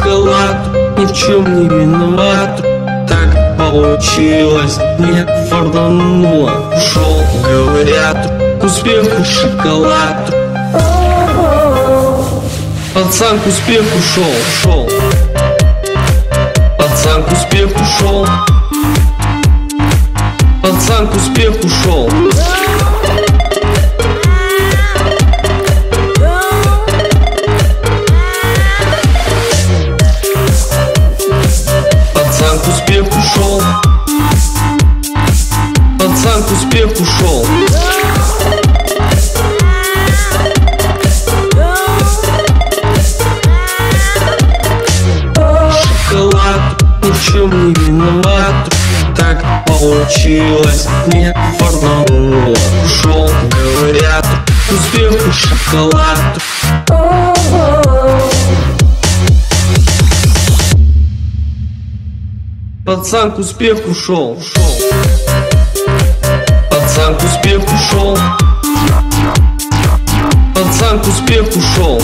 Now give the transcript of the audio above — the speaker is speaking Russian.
шоколад, ни в чем не виноват. Так получилось, не фартануло. Шел, говорят, к успеху шоколад. Пацан к успеху шел. Пацан к успеху шел. Пацан к успеху шел. Пацан к успеху шел. Пацан к успеху шел. Шоколад, ни в чем не виноват. Так получилось, не фартануло. Шел, говорят, к успеху шоколад. Пацан к успеху шел. Пацан к успеху шел. Пацан к успеху шел.